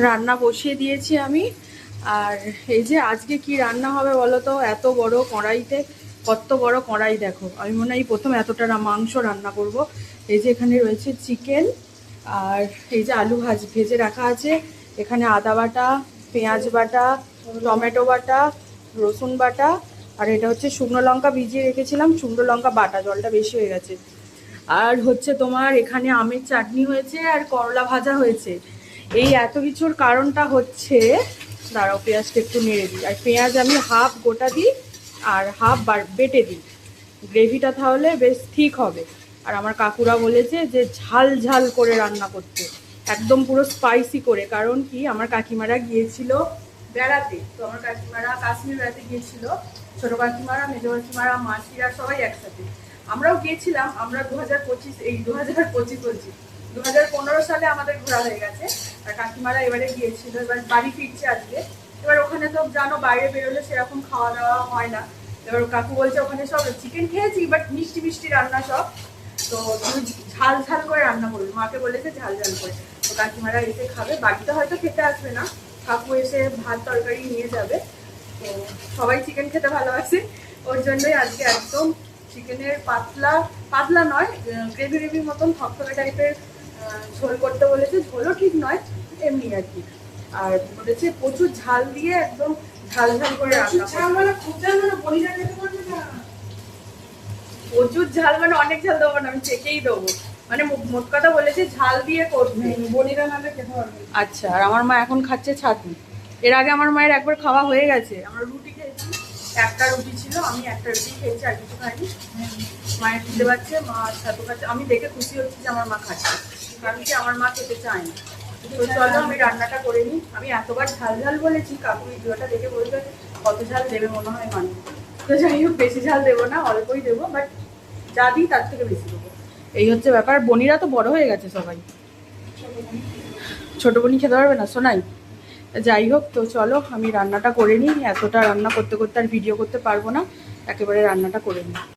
রান্না বসিয়ে দিয়েছি আমি। আর এই যে আজকে কি রান্না হবে বলো তো, এত বড় কড়াইতে, কত বড় কড়াই দেখো। আমি মনে হয় প্রথম এতটা মাংস রান্না করব। এই যে এখানে রয়েছে চিকেন, আর এই যে আলু ভেজে রাখা আছে, এখানে আদা বাটা, পেঁয়াজ বাটা, টমেটো বাটা, রসুন বাটা, আর এটা হচ্ছে শুকনো লঙ্কা ভিজিয়ে রেখেছিলাম, শুকনো লঙ্কা বাটা, জলটা বেশি হয়ে গেছে। আর হচ্ছে তোমার এখানে আমের চাটনি হয়েছে, আর করলা ভাজা হয়েছে। এই এত কিছুর কারণটা হচ্ছে, দাঁড়াও পেঁয়াজটা একটু নেড়ে দিই। আর পেঁয়াজ আমি হাফ গোটা দিই আর হাফ বেটে দিই, গ্রেভিটা তাহলে বেশ ঠিক হবে। আর আমার কাকুরা বলেছে যে ঝাল ঝাল করে রান্না করতে, একদম পুরো স্পাইসি করে। কারণ কি, আমার কাকিমারা গিয়েছিল বেড়াতে, তো আমার কাকিমারা কাশ্মীর বেড়াতে গিয়েছিল, ছোটো কাকিমারা, মেজো কাকিমারা, মাসিরা সবাই একসাথে। আমরাও গিয়েছিলাম। আমরা 2025 বলছি, 2015 সালে আমাদের ঘোরা হয়ে গেছে। আর কাকিমারা এবারে গিয়েছিল, এবার বাড়ি ফিরছে আজকে। এবার ওখানে তো জানো বাইরে বেরোলে সেরকম খাওয়া দাওয়া হয় না। এবার কাকু বলছে ওখানে সব চিকেন খেয়েছি, বাট মিষ্টি মিষ্টি রান্না সব, তো তুমি ঝাল ঝাল করে রান্না করবে। মাকে বলেছে ঝাল ঝাল করে। তো কাকিমারা এসে খাবে, বাড়িতে হয়তো খেতে আসবে না, কাকু এসে ভাত তরকারি নিয়ে যাবে। তো সবাই চিকেন খেতে ভালোবাসে, ওর জন্যই আজকে একদম চিকেনের পাতলা পাতলা নয়, গ্রেভি গ্রেভির মতন থকথকে টাইপের ঝোল করতে বলেছে। ঝোলও ঠিক নয়, এমনি আর কি। আর বলেছে প্রচুর ঝাল দিয়ে একদম ঝাল ঝাল করে রান্না। প্রচুর ঝাল মানে অনেক ঝাল দেবো না, আমি চেকেই দেবো। মানে মোট কথা বলেছে ঝাল দিয়ে করবে, বনিরা নালে খেতে পারবে। আচ্ছা, আর আমার মা এখন খাচ্ছে ছাতু। এর আগে আমার মায়ের একবার খাওয়া হয়ে গেছে। আমরা রুটি খেয়েছি, একটা রুটি ছিল, আমি একটা রুটি খেয়েছি, আর কিছু খাইনি। মায়ের খেতে পাচ্ছে, মা ছাতু খাচ্ছে। আমি দেখে খুশি হচ্ছি যে আমার মা খাচ্ছে, কারণ কি আমার মা খেতে চায় না। তো চলো আমি রান্নাটা করে নিই। আমি এতবার ঝাল ঝাল বলেছি, কাকু ভিডিওটা দেখে বলবে কত ঝাল দেবে মনে হয় মানুষ। তো যাই হোক, বেশি ঝাল দেবো না, অল্পই দেবো, বাট যা দিই তার থেকে বেশি দেবো। এই হচ্ছে ব্যাপার। বনিরা তো বড় হয়ে গেছে সবাই, ছোট বনি খেতে পারবে না সোনাই। যাই হোক, তো চলো আমি রান্নাটা করে নিই। এতটা রান্না করতে করতে আর ভিডিও করতে পারবো না, একেবারে রান্নাটা করে নিই।